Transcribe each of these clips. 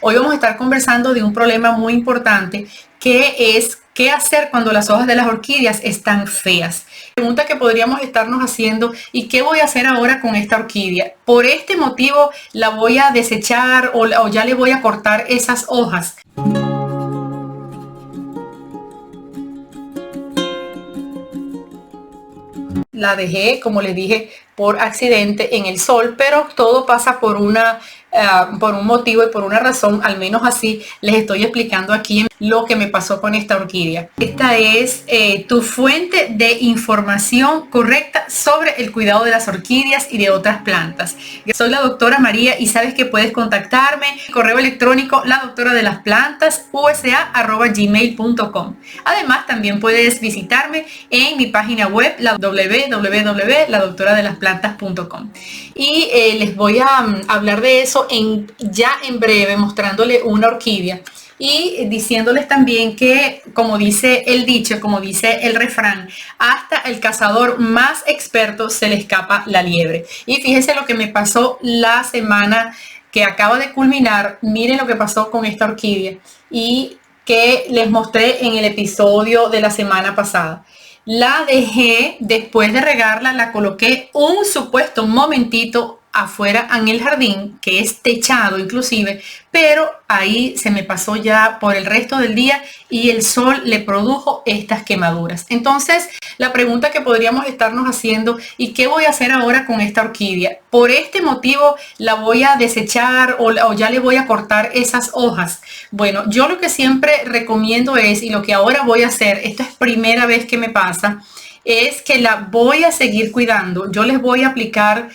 Hoy vamos a estar conversando de un problema muy importante que es qué hacer cuando las hojas de las orquídeas están feas. Pregunta que podríamos estarnos haciendo: ¿y qué voy a hacer ahora con esta orquídea? ¿Por este motivo la voy a desechar o ya le voy a cortar esas hojas? La dejé, como les dije, por accidente en el sol, pero todo pasa por por un motivo y por una razón. Al menos así les estoy explicando aquí lo que me pasó con esta orquídea. Esta es tu fuente de información correcta sobre el cuidado de las orquídeas y de otras plantas. Soy la doctora María y sabes que puedes contactarme. Correo electrónico ladoctoradelasplantas@gmail.com. Además, también puedes visitarme en mi página web, la www.ladoctoradelasplantas.com. Y les voy a hablar de eso ya en breve, mostrándole una orquídea y diciéndoles también que, como dice el dicho, como dice el refrán, hasta el cazador más experto se le escapa la liebre. Y fíjense lo que me pasó la semana que acaba de culminar. Miren lo que pasó con esta orquídea y que les mostré en el episodio de la semana pasada. La dejé, después de regarla, la coloqué un supuesto momentito afuera en el jardín, que es techado inclusive, pero ahí se me pasó ya por el resto del día y el sol le produjo estas quemaduras. Entonces, la pregunta que podríamos estarnos haciendo: ¿y qué voy a hacer ahora con esta orquídea? ¿Por este motivo la voy a desechar o ya le voy a cortar esas hojas? Bueno, yo lo que siempre recomiendo es, y lo que ahora voy a hacer, esta es primera vez que me pasa, es que la voy a seguir cuidando. Yo les voy a aplicar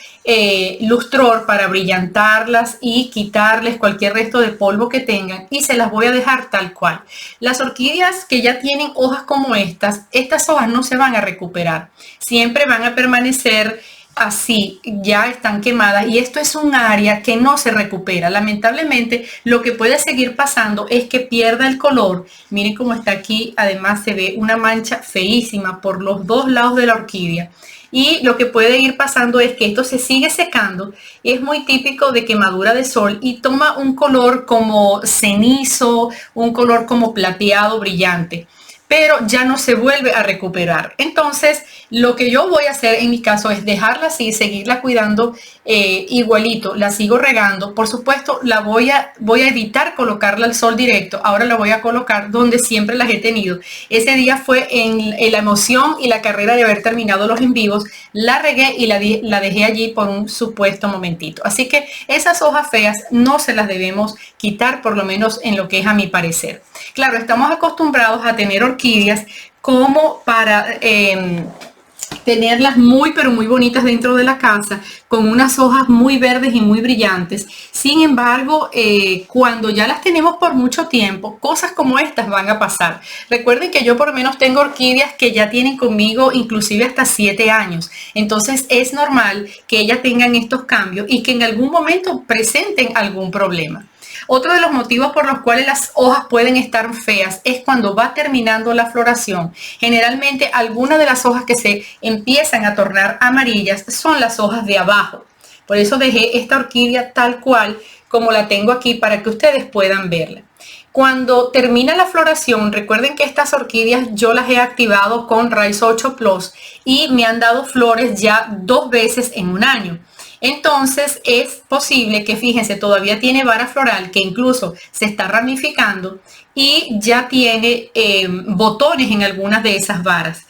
lustror para brillantarlas y quitarles cualquier resto de polvo que tengan, y se las voy a dejar tal cual. Las orquídeas que ya tienen hojas como estas hojas no se van a recuperar, siempre van a permanecer así, ya están quemadas, y esto es un área que no se recupera. Lamentablemente, lo que puede seguir pasando es que pierda el color. Miren cómo está aquí, además se ve una mancha feísima por los dos lados de la orquídea. Y lo que puede ir pasando es que esto se sigue secando. Es muy típico de quemadura de sol y toma un color como cenizo, un color como plateado brillante, pero ya no se vuelve a recuperar. Entonces, lo que yo voy a hacer en mi caso es dejarla así, seguirla cuidando igualito. La sigo regando. Por supuesto, voy a evitar colocarla al sol directo. Ahora la voy a colocar donde siempre las he tenido. Ese día fue en la emoción y la carrera de haber terminado los en vivos. La regué y la dejé allí por un supuesto momentito. Así que esas hojas feas no se las debemos quitar, por lo menos en lo que es a mi parecer. Claro, estamos acostumbrados a tener orquídeas como para tenerlas muy pero muy bonitas dentro de la casa, con unas hojas muy verdes y muy brillantes. Sin embargo, cuando ya las tenemos por mucho tiempo, cosas como estas van a pasar. Recuerden que yo por lo menos tengo orquídeas que ya tienen conmigo inclusive hasta 7 años. Entonces es normal que ellas tengan estos cambios y que en algún momento presenten algún problema. Otro de los motivos por los cuales las hojas pueden estar feas es cuando va terminando la floración. Generalmente algunas de las hojas que se empiezan a tornar amarillas son las hojas de abajo. Por eso dejé esta orquídea tal cual como la tengo aquí para que ustedes puedan verla. Cuando termina la floración, recuerden que estas orquídeas yo las he activado con Raíz 8 Plus y me han dado flores ya 2 veces en un año. Entonces es posible que, fíjense, todavía tiene vara floral que incluso se está ramificando y ya tiene botones en algunas de esas varas.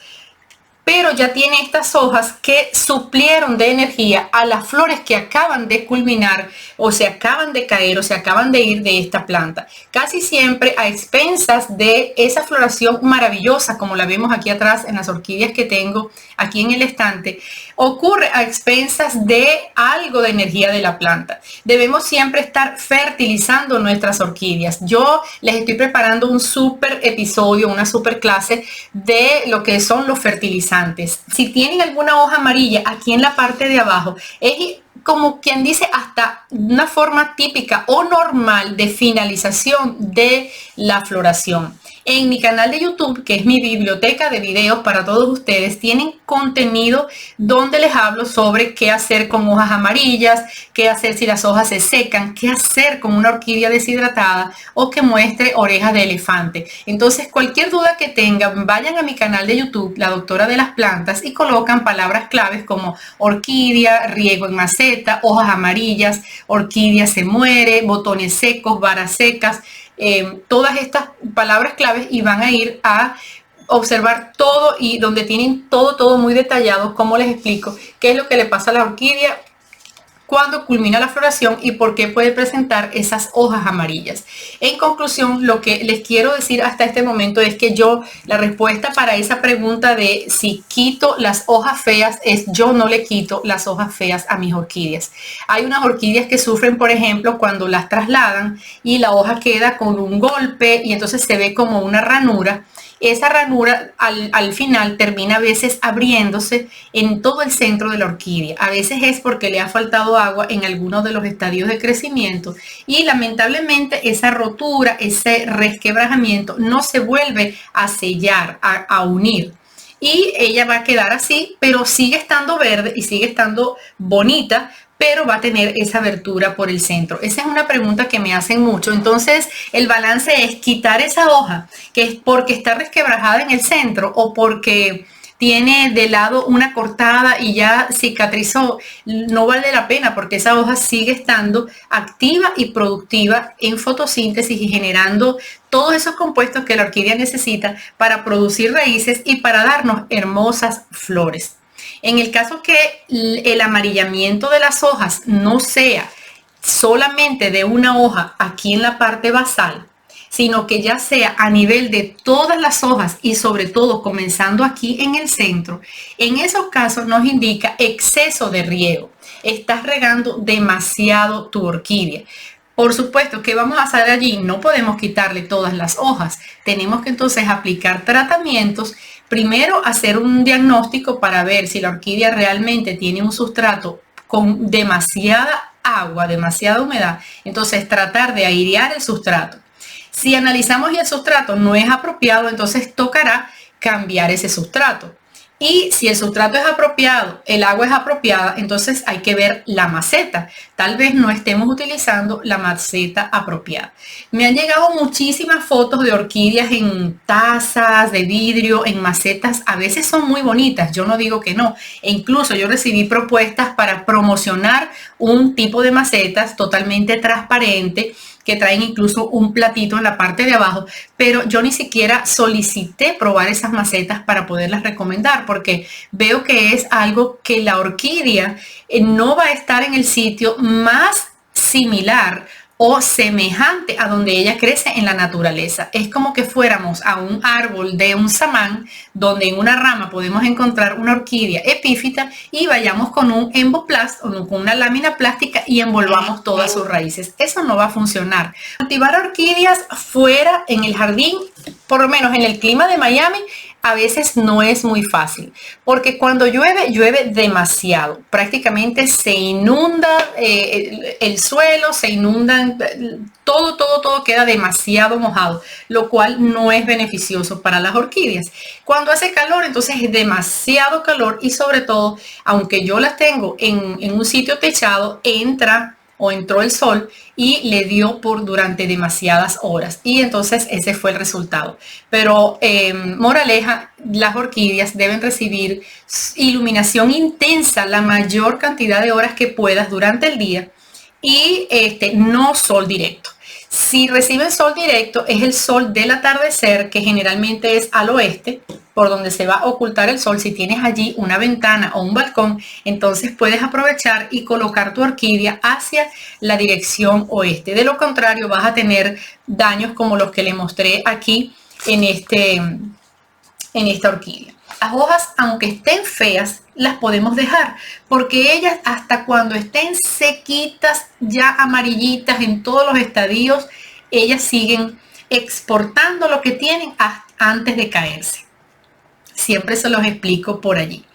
Pero ya tiene estas hojas que suplieron de energía a las flores que acaban de culminar o se acaban de caer o se acaban de ir de esta planta. Casi siempre a expensas de esa floración maravillosa, como la vemos aquí atrás en las orquídeas que tengo aquí en el estante, ocurre a expensas de algo de energía de la planta. Debemos siempre estar fertilizando nuestras orquídeas. Yo les estoy preparando un súper episodio, una súper clase de lo que son los fertilizantes. Si tienen alguna hoja amarilla aquí en la parte de abajo, es como quien dice hasta una forma típica o normal de finalización de la floración. En mi canal de YouTube, que es mi biblioteca de videos para todos ustedes, tienen contenido donde les hablo sobre qué hacer con hojas amarillas, qué hacer si las hojas se secan, qué hacer con una orquídea deshidratada o que muestre orejas de elefante. Entonces, cualquier duda que tengan, vayan a mi canal de YouTube, La Doctora de las Plantas, y colocan palabras claves como orquídea, riego en maceta, hojas amarillas, orquídea se muere, botones secos, varas secas, todas estas palabras claves, y van a ir a observar todo, y donde tienen todo muy detallado, como les explico qué es lo que le pasa a la orquídea cuando culmina la floración y por qué puede presentar esas hojas amarillas. En conclusión, lo que les quiero decir hasta este momento es que la respuesta para esa pregunta de si quito las hojas feas es: yo no le quito las hojas feas a mis orquídeas. Hay unas orquídeas que sufren, por ejemplo, cuando las trasladan y la hoja queda con un golpe y entonces se ve como una ranura. Esa ranura al final termina a veces abriéndose en todo el centro de la orquídea. A veces es porque le ha faltado agua en algunos de los estadios de crecimiento, y lamentablemente esa rotura, ese resquebrajamiento no se vuelve a sellar, a unir. Y ella va a quedar así, pero sigue estando verde y sigue estando bonita, pero va a tener esa abertura por el centro. Esa es una pregunta que me hacen mucho. Entonces, el balance es quitar esa hoja, que es porque está resquebrajada en el centro o porque tiene de lado una cortada y ya cicatrizó. No vale la pena, porque esa hoja sigue estando activa y productiva en fotosíntesis y generando todos esos compuestos que la orquídea necesita para producir raíces y para darnos hermosas flores. En el caso que el amarillamiento de las hojas no sea solamente de una hoja aquí en la parte basal, sino que ya sea a nivel de todas las hojas y sobre todo comenzando aquí en el centro, en esos casos nos indica exceso de riego. Estás regando demasiado tu orquídea. Por supuesto, ¿qué vamos a hacer allí? No podemos quitarle todas las hojas. Tenemos que entonces aplicar tratamientos. Primero, hacer un diagnóstico para ver si la orquídea realmente tiene un sustrato con demasiada agua, demasiada humedad. Entonces, tratar de airear el sustrato. Si analizamos y el sustrato no es apropiado, entonces tocará cambiar ese sustrato. Y si el sustrato es apropiado, el agua es apropiada, entonces hay que ver la maceta. Tal vez no estemos utilizando la maceta apropiada. Me han llegado muchísimas fotos de orquídeas en tazas de vidrio, en macetas. A veces son muy bonitas, yo no digo que no. E incluso yo recibí propuestas para promocionar un tipo de macetas totalmente transparente, que traen incluso un platito en la parte de abajo, pero yo ni siquiera solicité probar esas macetas para poderlas recomendar, porque veo que es algo que la orquídea no va a estar en el sitio más similar o semejante a donde ella crece en la naturaleza. Es como que fuéramos a un árbol de un samán, donde en una rama podemos encontrar una orquídea epífita, y vayamos con un emboplast o con una lámina plástica y envolvamos todas sus raíces. Eso no va a funcionar. Cultivar orquídeas fuera en el jardín, por lo menos en el clima de Miami, a veces no es muy fácil, porque cuando llueve, llueve demasiado. Prácticamente se inunda el suelo, se inundan, todo queda demasiado mojado, lo cual no es beneficioso para las orquídeas. Cuando hace calor, entonces es demasiado calor, y sobre todo, aunque yo las tengo en un sitio techado, entró el sol y le dio durante demasiadas horas, y entonces ese fue el resultado. Pero moraleja, las orquídeas deben recibir iluminación intensa la mayor cantidad de horas que puedas durante el día, y no sol directo. Si reciben sol directo, es el sol del atardecer, que generalmente es al oeste, por donde se va a ocultar el sol. Si tienes allí una ventana o un balcón, entonces puedes aprovechar y colocar tu orquídea hacia la dirección oeste. De lo contrario, vas a tener daños como los que le mostré aquí en esta orquídea. Las hojas, aunque estén feas, las podemos dejar, porque ellas, hasta cuando estén sequitas, ya amarillitas en todos los estadios, ellas siguen exportando lo que tienen antes de caerse. Siempre se los explico por allí.